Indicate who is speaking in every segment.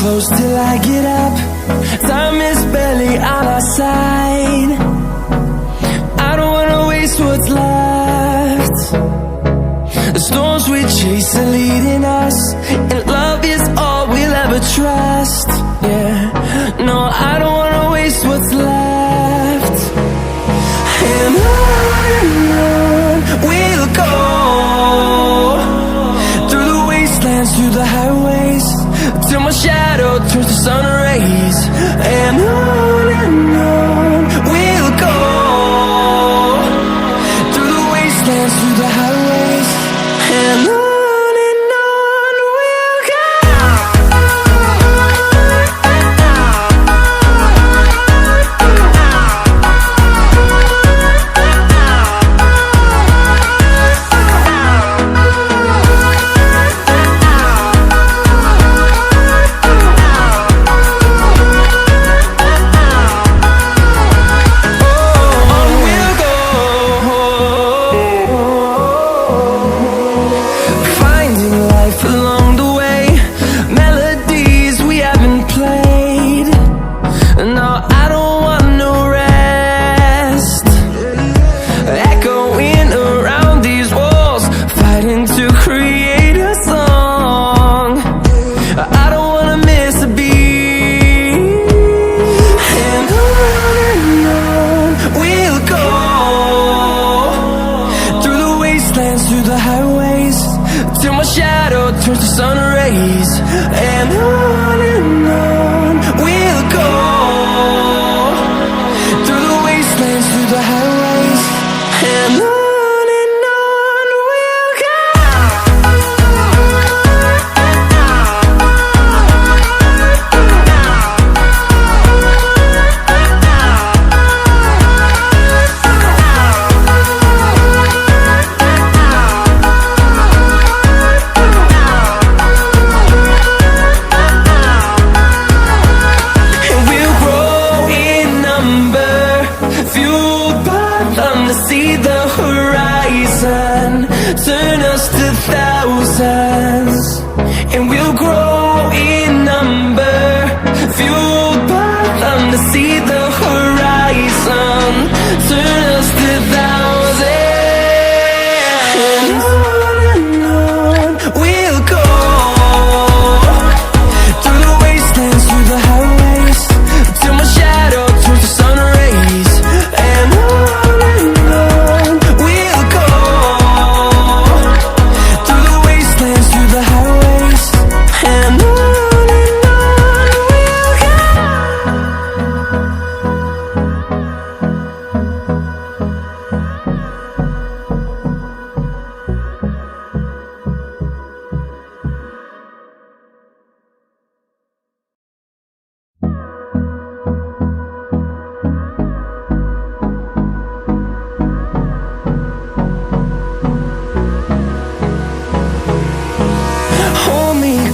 Speaker 1: close till I get up. Time is barely on our side. I don't wanna waste what's left. The storms we chase are leading us, and love is all we'll ever trust. Yeah, no, I don't wanna waste what's left. And on we'll go, through the wastelands, through the highways, till my shadow turns to sun rays. And on we'll go, through the wastelands, through the highways, and on we'll go. Through the highways, till my shadow turns to sun rays. And on we'll go, through the wastelands, through the highways, and on we'll go. See the horizon turn us to thousands, and we'll grow in number, fueled by them. To see the horizon turn us to thousands, and on we'll go, through the wastelands, through the highways, till my shadow turns to sun rays. And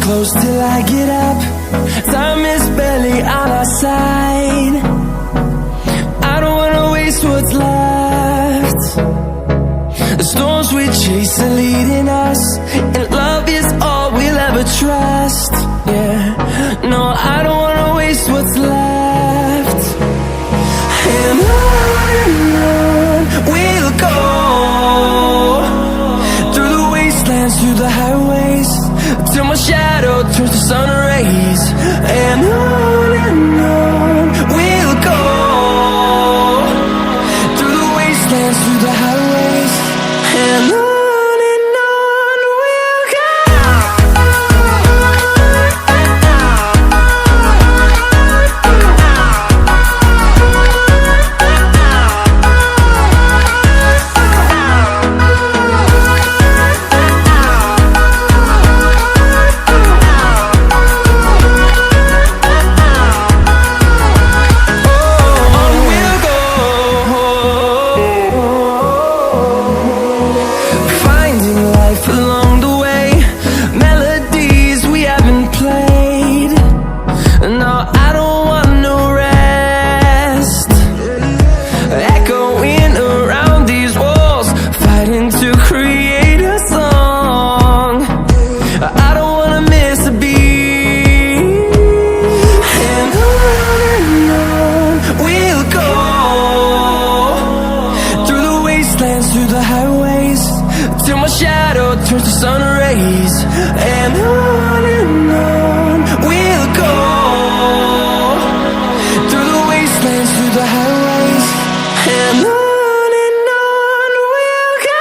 Speaker 1: close till I get up. Time is barely on our side. I don't wanna waste what's left. The storms we chase are leading us, and love is all we'll ever trust. Yeah, no, I don't wanna waste what's left. And on we'll go, through the wastelands, through the highways, till my shadow turns to sun rays. And on we'll go, through the wastelands, through the highways, and on we'll go. till my shadow turns to sun rays. And on we'll go, through the wastelands, through the highways, and on we'll go.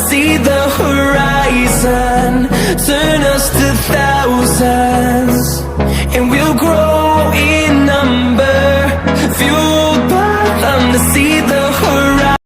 Speaker 1: See the